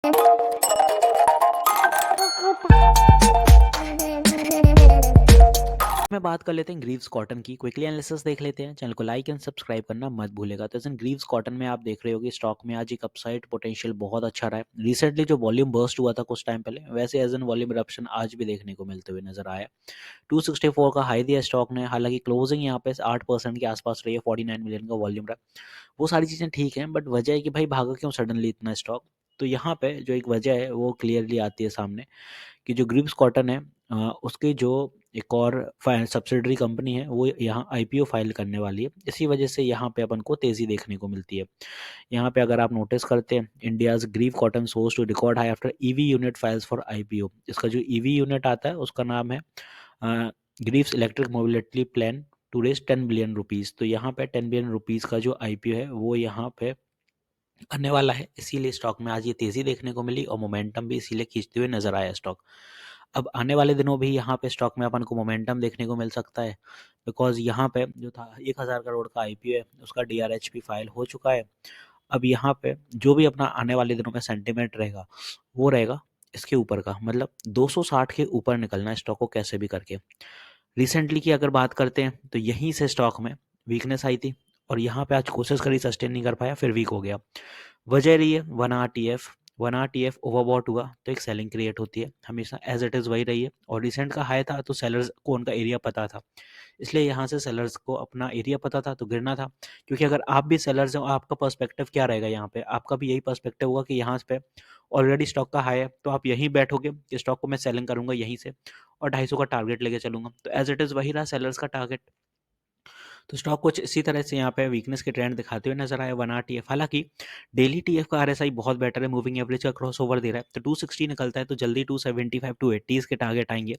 में बात कर लेते हैं ग्रीव्स कॉटन की। क्विकली एनालिसिस देख लेते हैं। चैनल को लाइक एंड सब्सक्राइब करना मत भूलेगा। तो ग्रीव्स कॉटन में आप देख रहे होगे स्टॉक में आज एक अपसाइड पोटेंशियल बहुत अच्छा रहा है। रिसेंटली जो वॉल्यूम बर्स्ट हुआ था कुछ टाइम पहले, वैसे एज एन वॉल्यूम इरप्शन आज भी देखने को मिलते हुए नजर आया। 264 का हाई दिया स्टॉक ने, हालांकि क्लोजिंग यहाँ पे 8% के आसपास रही है, 49 मिलियन का वॉल्यूम रहा। वो सारी चीज़ें ठीक हैं, बट वजह है कि भाई भागा क्यों सडनली इतना स्टॉक। तो यहाँ पे जो एक वजह है वो क्लियरली आती है सामने कि जो ग्रीव्स कॉटन है उसकी जो एक और सब्सिडरी कंपनी है वो यहाँ आईपीओ फाइल करने वाली है। इसी वजह से यहाँ पे अपन को तेज़ी देखने को मिलती है। यहाँ पे अगर आप नोटिस करते हैं, India's Greaves Cotton soars to record high after EV unit files for IPO. इसका जो ईवी यूनिट आता है उसका नाम है Greaves Electric Mobility plan to raise 10 billion rupees. तो यहाँ पे 10 बिलियन रुपीज़ का जो आईपीओ है वो यहाँ पे करने वाला है। इसीलिए स्टॉक में आज ये तेज़ी देखने को मिली और मोमेंटम भी इसीलिए खींचते हुए नजर आया स्टॉक। अब आने वाले दिनों भी यहाँ पे स्टॉक में अपन को मोमेंटम देखने को मिल सकता है, बिकॉज यहाँ पे जो था 1000 करोड़ का आईपीओ है उसका डीआरएचपी फाइल हो चुका है। अब यहाँ पे जो भी अपना आने वाले दिनों में सेंटीमेंट रहेगा वो रहेगा इसके ऊपर का, मतलब 260 के ऊपर निकलना है स्टॉक को कैसे भी करके। रिसेंटली की अगर बात करते हैं तो यहीं से स्टॉक में वीकनेस आई थी और यहाँ पे आज कोशिश करी, सस्टेन नहीं कर पाया, फिर वीक हो गया। वजह रही है 1 RTF ओवरबॉट हुआ तो एक सेलिंग क्रिएट होती है, हमेशा एज इट इज़ वही रही है। और रिसेंट का हाई था तो सेलर्स को उनका एरिया पता था, इसलिए यहाँ से सेलर्स को अपना एरिया पता था तो गिरना था। क्योंकि अगर आप भी सेलर्स हो, आपका पर्सपेक्टिव क्या रहेगा यहाँ पे, आपका भी यही पर्सपेक्टिव होगा कि यहाँ पे ऑलरेडी स्टॉक का हाई है तो आप यहीं बैठोगे कि स्टॉक को मैं सेलिंग करूंगा यहीं से और 250 का टारगेट लेके चलूंगा। तो एज इट इज़ वही रहा सेलर्स का टारगेट। तो स्टॉक कुछ इसी तरह से यहाँ पे वीकनेस के ट्रेंड दिखाते हुए नजर आए 1 RTF। हालांकि डेली टीएफ का आरएसआई बहुत बेटर है, मूविंग एवरेज का क्रॉस ओवर दे रहा है, तो 260 निकलता है तो जल्दी 275 280 के टारगेट आएंगे।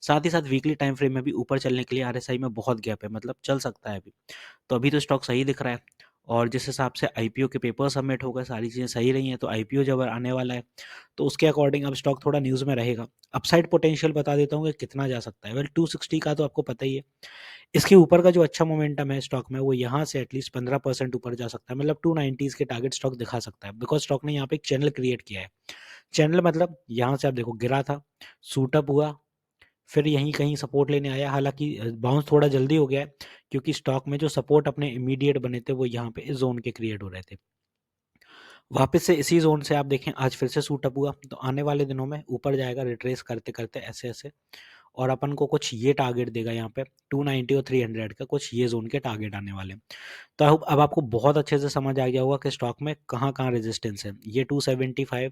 साथ ही साथ वीकली टाइम फ्रेम में भी ऊपर चलने के लिए आरएसआई में बहुत गैप है, मतलब चल सकता है अभी। तो अभी तो स्टॉक सही दिख रहा है और जिस हिसाब से आईपीओ के पेपर सबमिट हो गए, सारी चीज़ें सही रही हैं, तो आईपीओ जब आने वाला है तो उसके अकॉर्डिंग अब स्टॉक थोड़ा न्यूज़ में रहेगा। अपसाइड पोटेंशियल बता देता हूँ कि कितना जा सकता है। वेल 260 का तो आपको पता ही है। इसके ऊपर का जो अच्छा मोमेंटम है स्टॉक में वो यहाँ से एटलीस्ट 15% ऊपर जा सकता है, मतलब 290 के टारगेट स्टॉक दिखा सकता है, बिकॉज स्टॉक ने यहाँ पे एक चैनल क्रिएट किया है। चैनल मतलब यहाँ से आप देखो गिरा था, सूटअप हुआ, फिर यहीं कहीं सपोर्ट लेने आया। हालांकि बाउंस थोड़ा जल्दी हो गया है क्योंकि स्टॉक में जो सपोर्ट अपने इमीडिएट बने थे वो यहाँ पे इस जोन के क्रिएट हो रहे थे। वापस से इसी जोन से आप देखें आज फिर से सूटअप हुआ तो आने वाले दिनों में ऊपर जाएगा रिट्रेस करते करते ऐसे ऐसे, और अपन को कुछ ये टारगेट देगा यहाँ पे 290 और 300 का, कुछ ये जोन के टारगेट आने वाले हैं। तो अब आपको बहुत अच्छे से समझ आ गया होगा कि स्टॉक में कहाँ कहाँ रेजिस्टेंस है। ये 275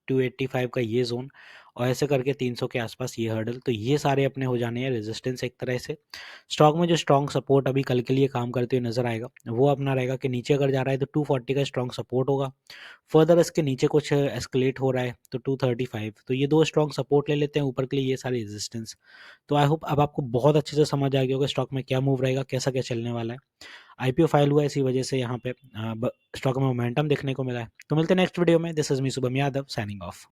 285 का ये जोन और ऐसे करके 300 के आसपास ये हर्डल, तो ये सारे अपने हो जाने हैं रेजिस्टेंस एक तरह से। स्टॉक में जो स्ट्रॉन्ग सपोर्ट अभी कल के लिए काम करते हुए नजर आएगा वो अपना रहेगा कि नीचे अगर जा रहा है तो 240 का स्ट्रॉन्ग सपोर्ट होगा। फर्दर इसके नीचे कुछ एस्केलेट हो रहा है तो 235, तो ये दो स्ट्रॉन्ग सपोर्ट ले लेते हैं ऊपर के लिए, ये सारे रेजिस्टेंस। तो आई होप अब आपको बहुत अच्छे से समझ आ गया होगा स्टॉक में क्या मूव रहेगा, कैसा क्या चलने वाला है। आईपीओ फाइल हुआ इसी वजह से यहाँ पे स्टॉक में मोमेंटम देखने को मिला है। तो मिलते हैं नेक्स्ट वीडियो में। This is me Shubham Yadav signing off.